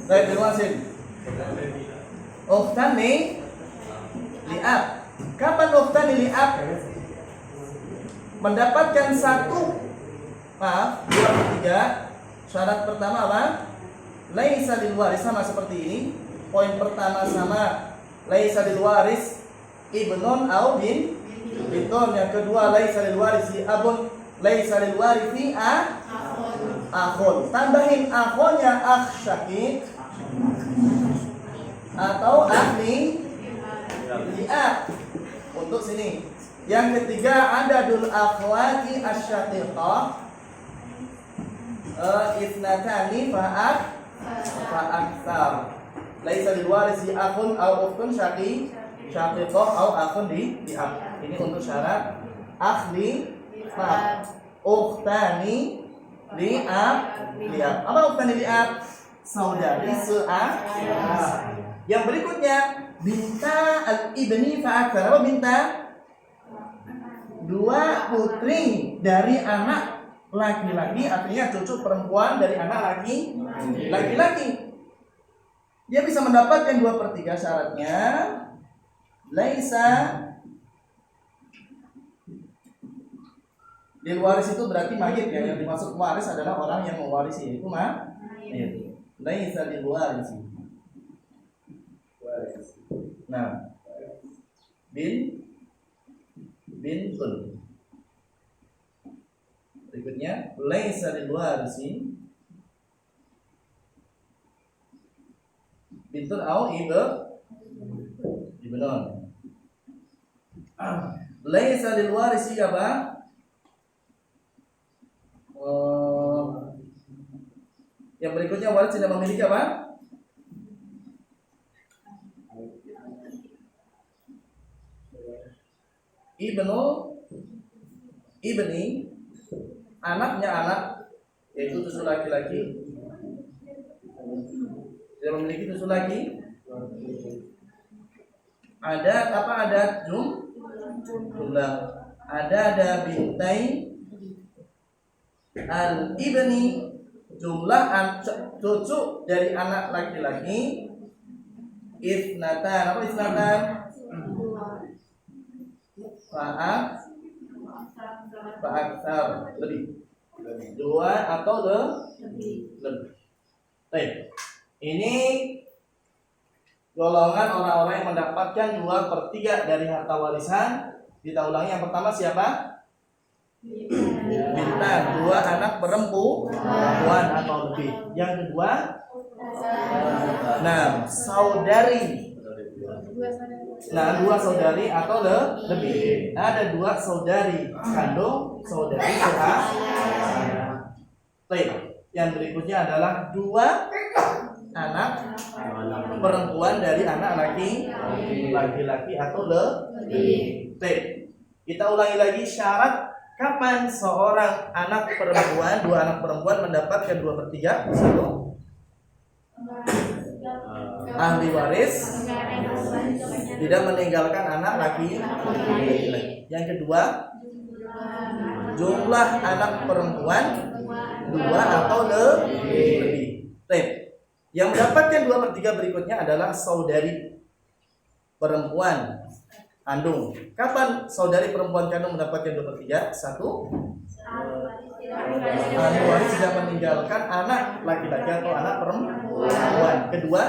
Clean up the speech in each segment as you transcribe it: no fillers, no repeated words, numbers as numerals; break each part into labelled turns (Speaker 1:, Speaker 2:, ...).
Speaker 1: Baik, terima kasih. Ukhtani li'ab. Kapan ukhtani li'ab mendapatkan dua per tiga? Syarat pertama apa? Laisa lil waris, sama seperti ini. Poin pertama sama, laisa lil waris ibnun au bintun. Yang kedua, laisa lil warisi abun, laisa lil warisi akhun. Tambahin akhonnya akh syakik atau ahli li'ab untuk sini. Yang ketiga, adadul akhwati asyaqiqah ithnatani fa'aktsar. Laisa lil warisi akhun au ukhtun syaqiqah au akhun li'ab. Ini untuk syarat ahli ukhtani li'ab. Apa ukhtani li'ab? Saudari seayah. Yang berikutnya, binta al-ibni fa'aktsar. Apa binta? Dua putri dari anak laki-laki, artinya cucu perempuan dari anak laki-laki. Dia bisa mendapatkan 2/3. Syaratnya laisa lil waris, itu berarti mayit ya. Yang dimaksud waris adalah orang yang mewarisi, yaitu mayit. Laisa lil waris. Nah, bintun. Berikutnya, laisa lil warisi bintun au ibnun. Laisa lil warisi apa? Yang berikutnya, waris tidak memiliki apa? Ibni, anaknya anak, yaitu cucu laki-laki, tidak memiliki cucu laki. Ada apa? Ada jumlah. Ada bintai al ibni, jumlah cucu dari anak laki-laki. Ithnatan. Apa ithnatan? Fa'aktsar, lebih. Dua atau lebih. Baik. Ini golongan orang-orang yang mendapatkan 2/3 dari harta warisan. Kita ulangi, yang pertama siapa? Bintan, 2 anak perempuan atau lebih. Yang kedua, saudari. 2 saudari atau lebih. Ada 2 saudari kandung, saudari seayah. Baik. Yang berikutnya adalah 2 anak perempuan dari anak laki-laki atau lebih. Baik. Kita ulangi lagi syarat kapan seorang anak perempuan, 2 anak perempuan mendapatkan 2/3. 1, ahli waris tidak meninggalkan anak laki-laki. Yang kedua, jumlah anak perempuan 2 atau lebih. Yang mendapatkan 2/3 berikutnya adalah saudari perempuan kandung. Kapan saudari perempuan kandung mendapatkan 2/3? 1, ahli waris tidak meninggalkan anak laki-laki atau anak perempuan. Kedua,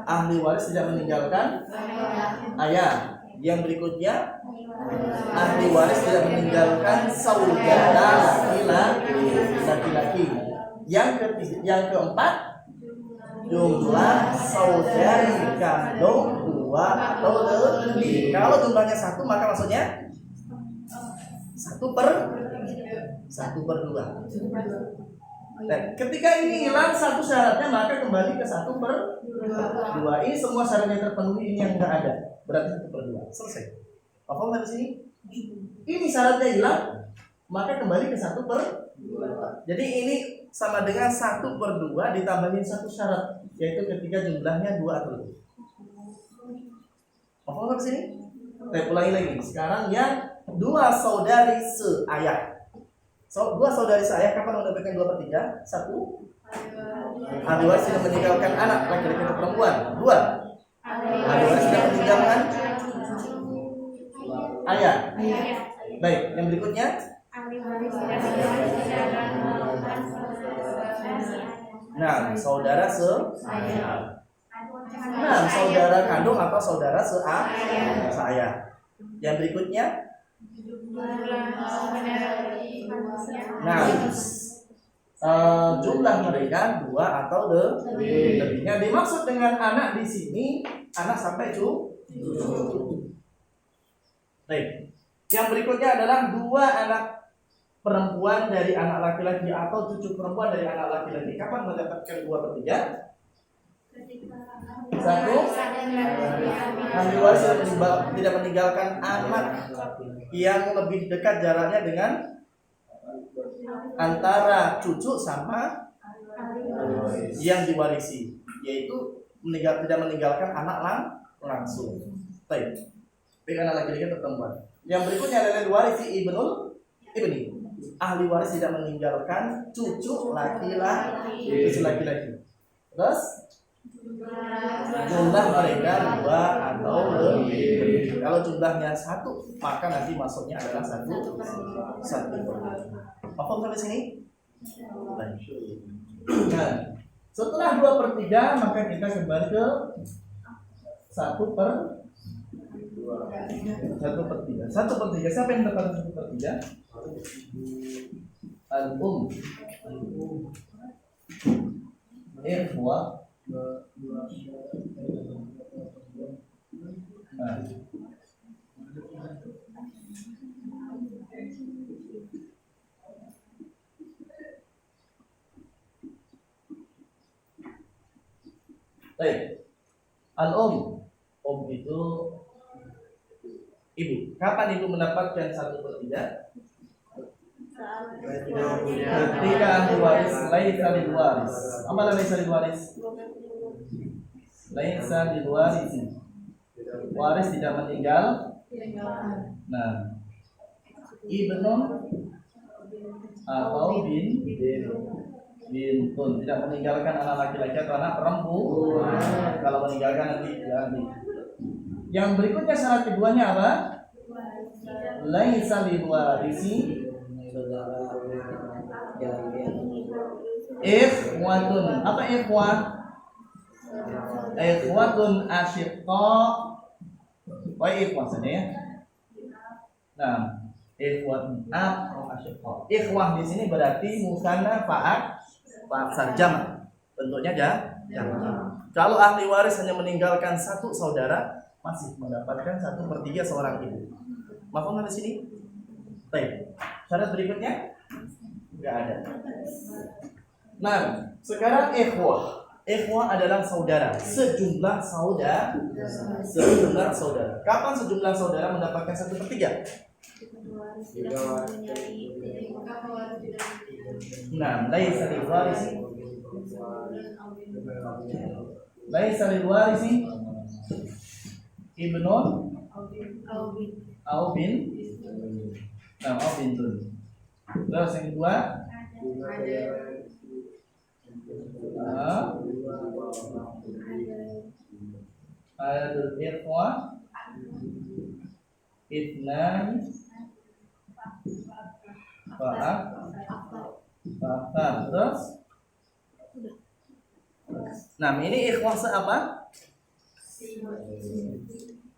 Speaker 1: ahli waris tidak meninggalkan ayah. Yang berikutnya, ahli waris tidak meninggalkan saudara laki-laki. Yang keempat, jumlah saudari kandung 2 atau lebih. Kalau jumlahnya 1, maka maksudnya 1/2. Nah, ketika ini hilang satu syaratnya, maka kembali ke 1/2. Ini semua syaratnya terpenuhi, ini yang enggak ada, berarti 1/2. Selesai. Apa dari sini? Ini syaratnya hilang, maka kembali ke 1/2. Jadi ini sama dengan 1/2 ditambahin 1 syarat, yaitu ketika jumlahnya 2 atau lebih. Apa dari sini? Saya ulangi lagi. Sekarang yang 2 saudari seayah. Dua saudari saya kapan mendapatkan 2/3? Satu, ahli waris tidak meninggalkan anak laki-laki atau perempuan. Dua, ahli waris tidak meninggalkan ayah. Baik, yang berikutnya. Nah, saudara saudara kandung atau saudara seayah. Yang berikutnya. Nah, jumlah mereka 2 atau lebihnya. Dimaksud dengan anak di sini anak sampai cucu. Baik. Yang berikutnya adalah 2 anak perempuan dari anak laki-laki atau cucu perempuan dari anak laki-laki. Kapan mendapatkan 2/3? Satu, ahli waris tidak meninggalkan anak yang lebih dekat jaraknya dengan antara cucu sama yang diwarisi, yaitu tidak meninggalkan anak langsung. Baik, anak laki-laki atau perempuan. Yang berikutnya adalah diwarisi ibni. Ahli waris tidak meninggalkan cucu laki-laki. Terus jumlah mereka 2 atau lebih. Kalau jumlahnya 1, maka nanti masuknya adalah 1. Paham sampai sini? Nah, setelah 2/3 maka kita kembali ke 1/3. 1/3. Siapa yang dapat 1/3? Ikhwah. Nah. Baik. Al-um itu ibu. Kapan ibu mendapatkan 1/3? Ketika ahli waris laisa lil waris. Apa laisa lil waris? Laisa lil waris. Waris tidak meninggal. Nah, ibnun atau bintun tidak meninggalkan anak laki-laki atau anak perempuan. Kalau meninggalkan nanti. Yang berikutnya syarat keduanya apa? Laisa lil warisi ikhwatun. Apa ikhwah? Ikhwatun asyiqa. Ikhwah saja ya. Nah, ikhwatun atau asyiqa. Ikhwah di sini berarti musanna fa'al jam'. Bentuknya jam'. Kalau ahli waris hanya meninggalkan 1 saudara, masih mendapatkan 1/3 seorang ibu. Maaf di sini. Baik. Syarat berikutnya enggak ada. Nah, sekarang ikhwah. Ikhwah adalah saudara, sejumlah saudara. Kapan sejumlah saudara mendapatkan 1/3? Nah, laisa lil warisi ibnun au bintun. Terus yang kedua adul ikhwah itnan fa'af. Terus nah, ini ikhwah apa?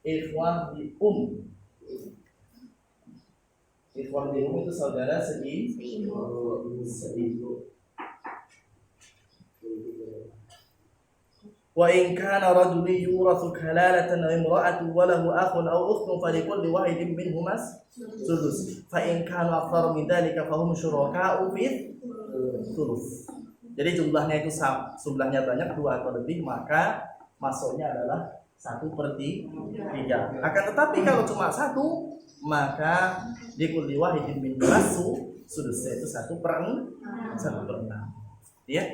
Speaker 1: Ikhwah di Ikhwah di itu saudara seibu. Wa in kana rajulun yurathu kalalatan wa imra'atun wa lahu akhun aw ukhtun fa likulli wahidin minhuma thuluth. Fa in kanu akthar min dhalika fa hum syuraka'u fi thuluth. Jadi jumlahnya itu jumlahnya banyak 2 atau lebih, maka masuknya adalah 1/3. Akan tetapi kalau cuma 1, maka likulli wahidin minhuma thuluth, itu 1/6. Ya.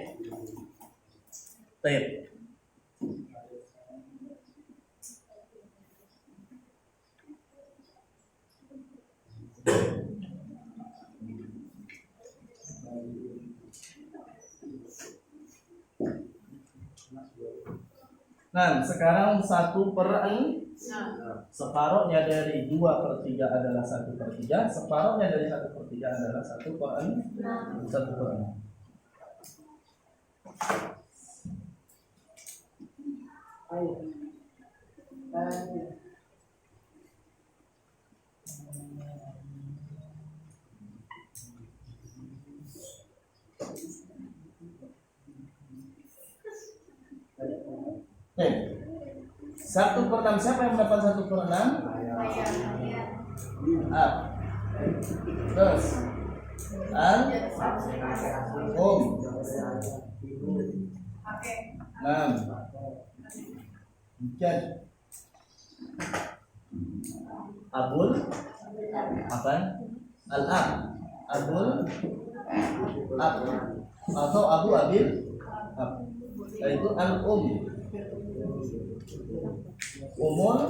Speaker 1: Baik. Nah, sekarang 1/6. Separuhnya dari 2/3 adalah 1/3. Separuhnya dari 1/3 adalah 1/6. 1/6. Oke. 1/6, siapa yang mendapat 1/6? Ab. Terus Om. 6. Demikian. Abul apa? Al-ab. Abul ab atau Abu Abil ab. Yaitu al-um. Umur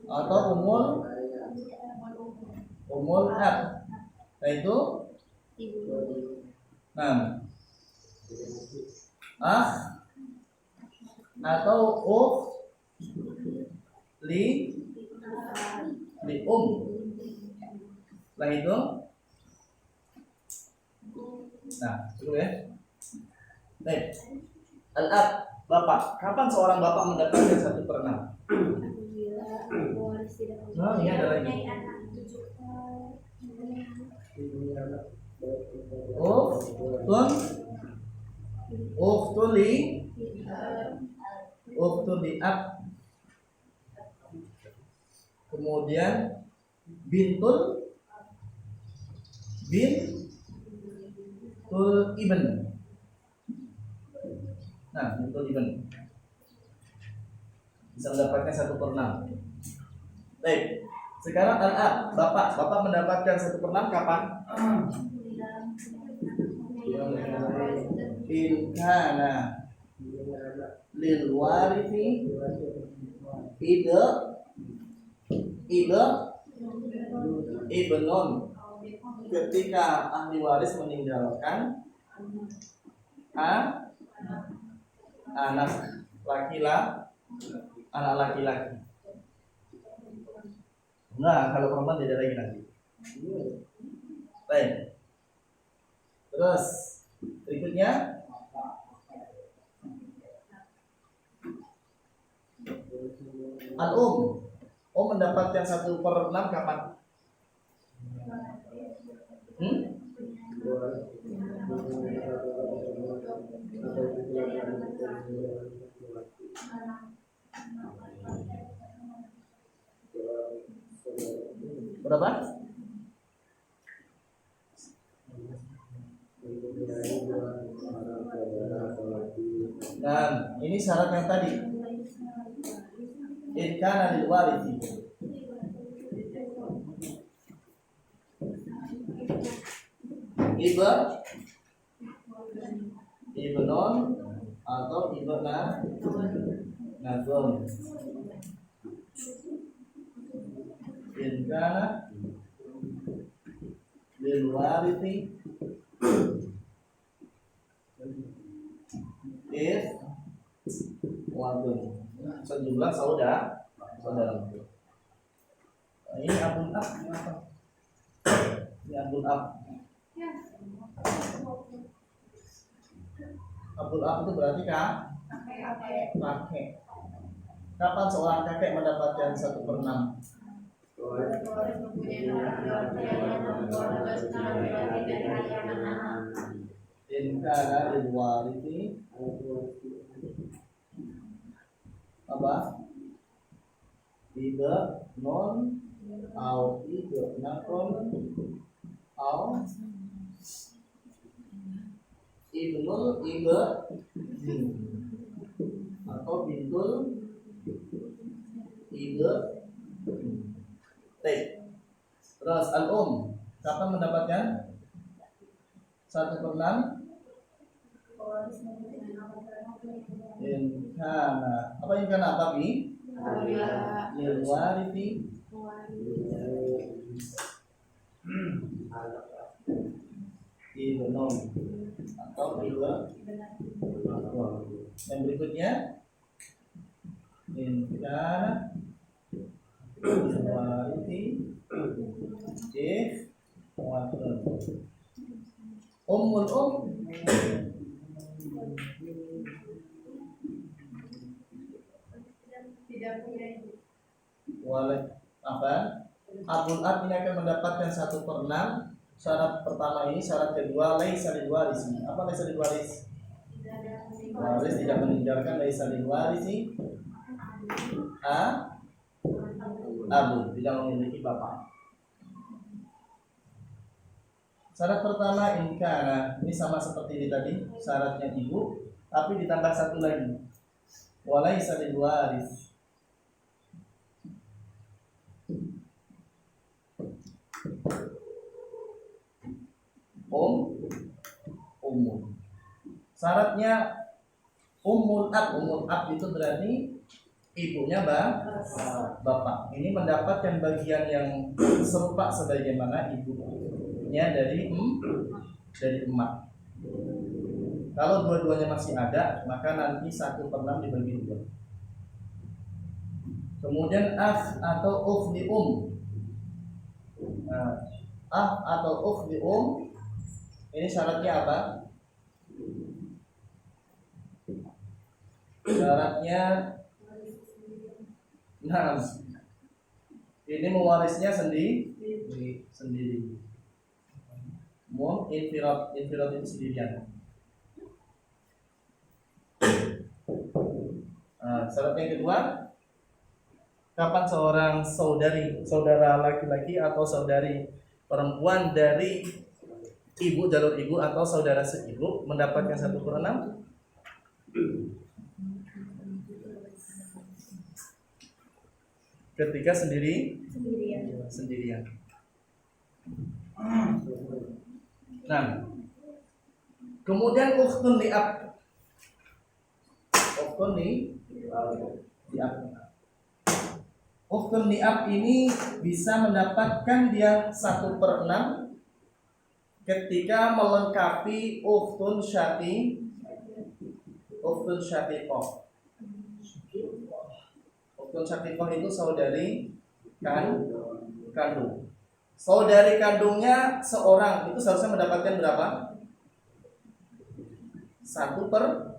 Speaker 1: atau umur ab, yaitu atau li setelah itu dulu ya. Baik. Al-ab, bapak. Kapan seorang bapak mendapatkan 1/6? Nah, ini ada lagi. Uktuli ab. Kemudian bintul ibn. Nah, bintul ibn bisa mendapatkan 1/6. Baik. Sekarang al-ab, bapak mendapatkan 1/6 kapan? In kana lil warithi ibnun, ketika ahli waris meninggalkan anak laki-laki. Nah, kalau perempuan tidak lagi nanti. Baik. Terus berikutnya al-um. Mendapatkan 1/6 kapan? Berapa? Dan ini syarat yang tadi. In kana lil warithi. Ibnon atau ibna nazon. In kana lil warithi if wadun, sejumlah saudara. Ini abul ab. Ini abul ab. Abul ab itu berarti kakek. Kapan seorang kakek mendapatkan 1/6? In kana lil warithi apa? Ibn non au ibn nakon au ibnul atau bintul Terus al-um kapan mendapatkan 1/6? In kana apa in kana apa bi? Lil warithi ibnu atau dua. Yang berikutnya in kana wariti if watun ummul
Speaker 2: tidak punya ibu.
Speaker 1: Walid apa? Abul ab ini akan mendapatkan 1/6. Syarat pertama ini, syarat kedua laisa lil warisi. Apa laisa lil waris? Waris tidak meninggalkan. Laisa lil warisi abu, tidak memiliki bapak. Syarat pertama in kana, ini sama seperti tadi, syaratnya ibu, tapi ditambah satu lagi. Walaisa lil waris. Umum. Syaratnya umul ab itu berarti ibunya bapak. Ini mendapatkan bagian yang serupa sebagaimana ibunya dari emak. Kalau dua-duanya masih ada, maka nanti 1/6 dibagi 2. Kemudian atau ukhti atau ukhti ini syaratnya apa? Syaratnya ini mewarisnya sendiri. Infirad itu sendirian. Syarat yang kedua, kapan seorang saudara laki-laki atau saudari perempuan dari jalur ibu atau saudara seibu mendapatkan 1/6? Ketika sendirian. Nah, kemudian ukhtun li'ab. Ukhtun li'ab ini bisa mendapatkan dia 1/6 ketika melengkapi ukhtun syaqiqah. Ukhtun syaqiqah itu saudari kandung. Saudari kandungnya seorang itu seharusnya mendapatkan berapa? 1/2.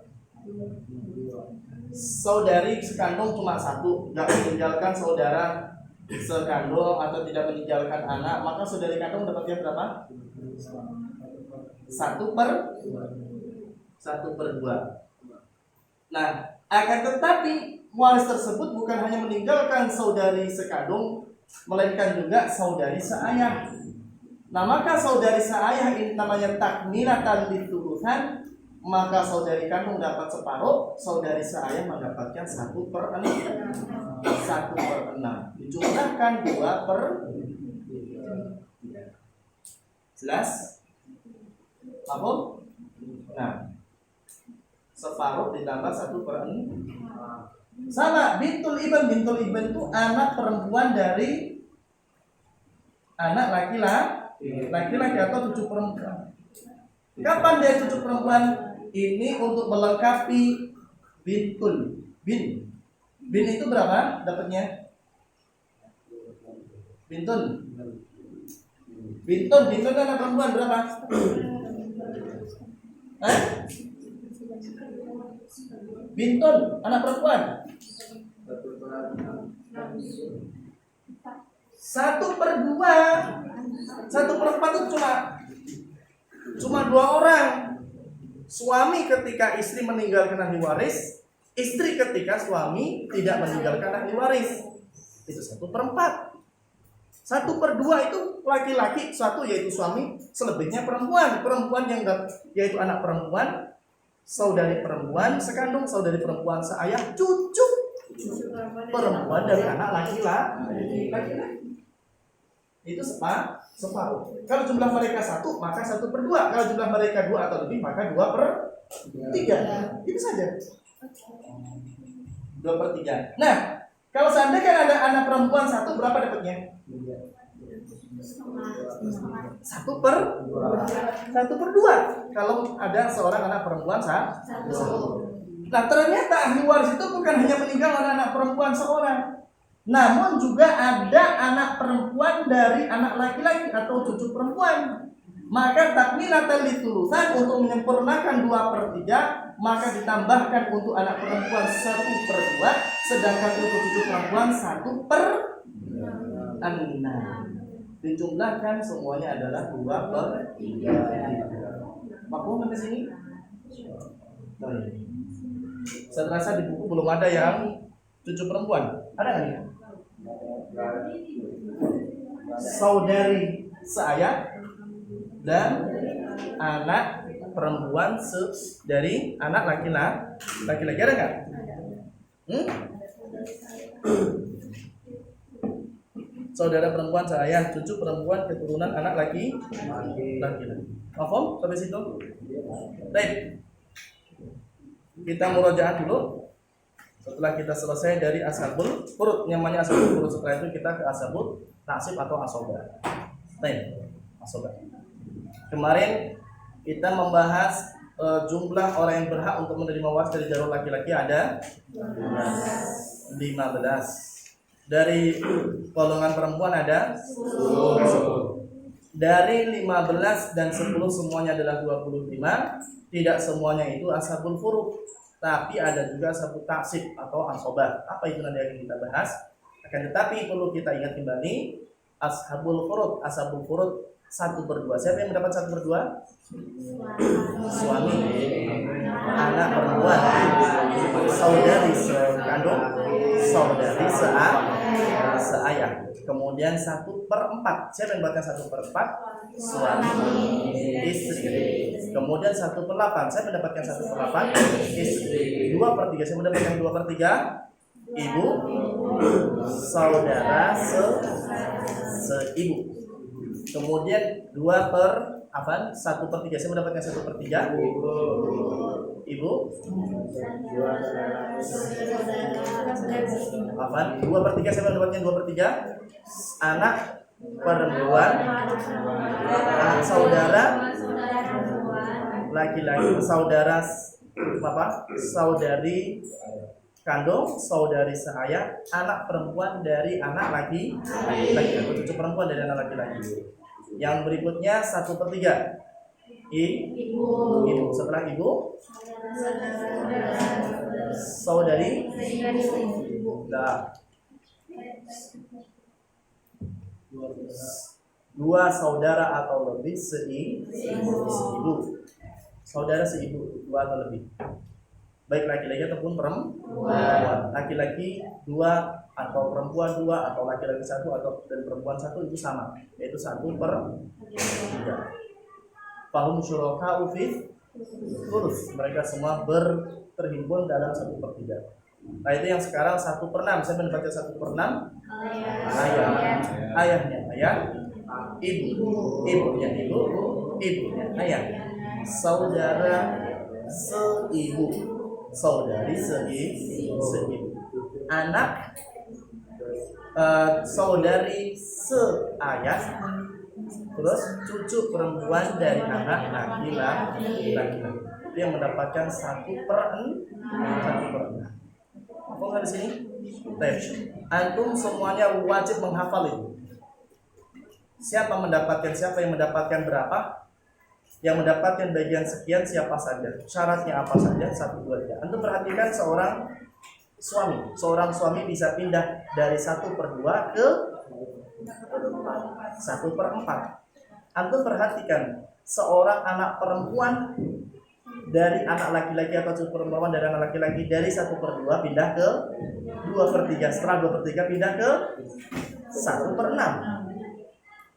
Speaker 1: Saudari sekandung cuma 1, nggak meninggalkan saudara sekandung atau tidak meninggalkan anak, maka saudari kandung dapatnya berapa? 1/2. Nah, akan tetapi waris tersebut bukan hanya meninggalkan saudari sekandung, melainkan juga saudari seayah. Nah, maka saudari seayah ini namanya takmilatan litulusan, maka saudari kandung dapat separuh, saudari seayah mendapatkan 1/6. Dijumlahkan 2/3. Jelas? Apa? Nah, separuh ditambah 1/6. Sama bintul ibn itu anak perempuan dari anak laki-laki atau cucu perempuan. Kapan dia cucu perempuan? Ini untuk melengkapi bintul. Bin itu berapa dapatnya? Bintun anak perempuan berapa? Bintun anak perempuan 1/2. 1/4 itu cuma 2 orang. Suami ketika istri meninggalkan ahli waris, istri ketika suami tidak meninggalkan ahli waris. Itu 1/4. 1/2 itu laki-laki, 1 yaitu suami, selebihnya perempuan. Perempuan yang yaitu anak perempuan, saudari perempuan sekandung, saudari perempuan seayah, cucu perempuan dari anak laki-laki. Itu separuh. Kalau jumlah mereka 1, maka 1/2. Kalau jumlah mereka 2 atau lebih, maka 2/3. Itu saja. 2/3. Nah, kalau seandainya ada anak perempuan 1, berapa dapatnya? 2/3. 1 per 2 kalau ada seorang anak perempuan satu. Nah ternyata ahli waris itu bukan hanya meninggal anak perempuan seorang, namun juga ada anak perempuan dari anak laki-laki atau cucu perempuan. Maka takmilatan litulusan untuk menyempurnakan 2/3, maka ditambahkan untuk anak perempuan 1/2, sedangkan untuk cucu perempuan 1/6. Dijumlahkan semuanya adalah 2/3. Maklum sampai sini? Saya rasa di buku belum ada yang cucu perempuan. Ada nggak nih? Saudari seayah dan anak perempuan dari anak laki-laki. Ada nggak? Saudara perempuan seayah, cucu perempuan keturunan anak laki-laki. Paham sampai situ? Baik. Kita murojaah dulu. Setelah kita selesai dari ashabul furud, namanya ashabul furud, setelah itu kita ke ashabul nasib atau asoba. Baik, asoba. Kemarin kita membahas jumlah orang yang berhak untuk menerima waris dari jalur laki-laki ada 15. Dari golongan perempuan ada 10. Dari 15 dan 10 semuanya adalah 25. Tidak semuanya itu ashabul furud, tapi ada juga ashabul taksib atau asobah. Apa itu nanti akan kita bahas. Akan tetapi perlu kita ingat kembali, ashabul furud 1/2. Siapa yang mendapat 1/2? Suami, anak perempuan, saudari sekandung, saudari seayah. Kemudian 1/4. Siapa yang mendapatkan 1/4? Suami, istri. Kemudian 1/8. Saya mendapatkan 1/8 istri. 2/3. Saya mendapatkan 2/3 ibu, saudara seibu. Kemudian 1/3. Saya mendapatkan 1/3 ibu. 2/3. Saya mendapatkan 2/3 anak perempuan, saudara laki-laki, saudari kandung, saudari seayah, anak perempuan dari anak laki-laki atau cucu perempuan dari anak laki-laki. Yang berikutnya 1/3 ibu. Setelah ibu, saudari. Nah, 2 saudara atau lebih seibu. Saudara seibu 2 atau lebih, baik laki-laki ataupun perempuan. Laki-laki 2 atau perempuan 2 atau laki-laki 1 atau dan perempuan 1 itu sama, yaitu 1/3. Fahum syuraka'u fi thuluts. Mereka semua terhimpun dalam 1/3. Nah itu yang sekarang 1/6. Saya mendapatkan 1/6 ayahnya ayah, ibunya ibunya ayah, saudara seibu, saudari seibu, anak saudari seayah, terus cucu perempuan dari anak laki-laki. Dia mendapatkan 1/6. Apa nggak di sini? Antum semuanya wajib menghafal itu. Siapa yang mendapatkan berapa? Yang mendapatkan bagian sekian siapa saja? Syaratnya apa saja? 1, 2, 3. Antum perhatikan seorang suami bisa pindah dari 1/2 ke 1/4. Antum perhatikan seorang anak perempuan dari anak laki-laki atau cucu perempuan dari anak laki-laki dari 1/2 pindah ke 2/3. Setelah 2/3 pindah ke 1/6.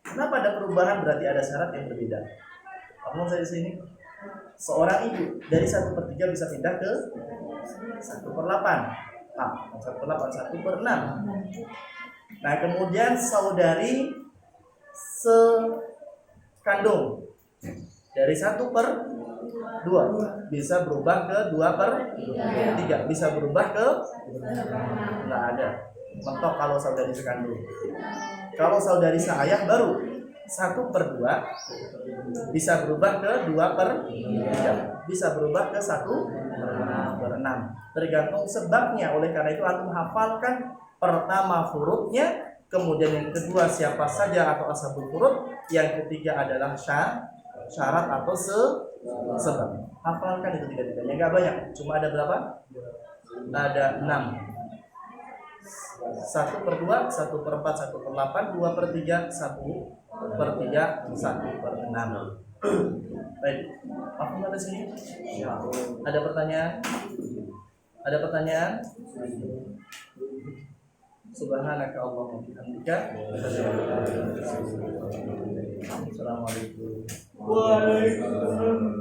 Speaker 1: Kenapa ada perubahan? Berarti ada syarat yang berbeda. Apa saya di sini? Seorang ibu dari 1/3 bisa pindah ke 1/8. 1/6. Nah, kemudian saudari sekandung dari 1/2 bisa berubah ke 2/3, bisa berubah ke nggak ada mentok kalau saudari sekandung. Kalau saudari seayah baru 1/2 bisa berubah ke 2/3, bisa berubah ke 1/6, tergantung sebabnya. Oleh karena itu antum hafalkan pertama hurufnya, kemudian yang kedua siapa saja atau asbabul huruf, yang ketiga adalah syarat atau sebab. Hafalkan itu tiga-tiganya, nggak banyak, cuma ada berapa? Ada 6. 1/2, 1/4, 1/8, 2/3, 1/3, 1/6. Baik, aku ada sini. Ada pertanyaan? Ada pertanyaan? Subhanaka Allahumma bihamdika. Assalamualaikum. Waalaikumsalam.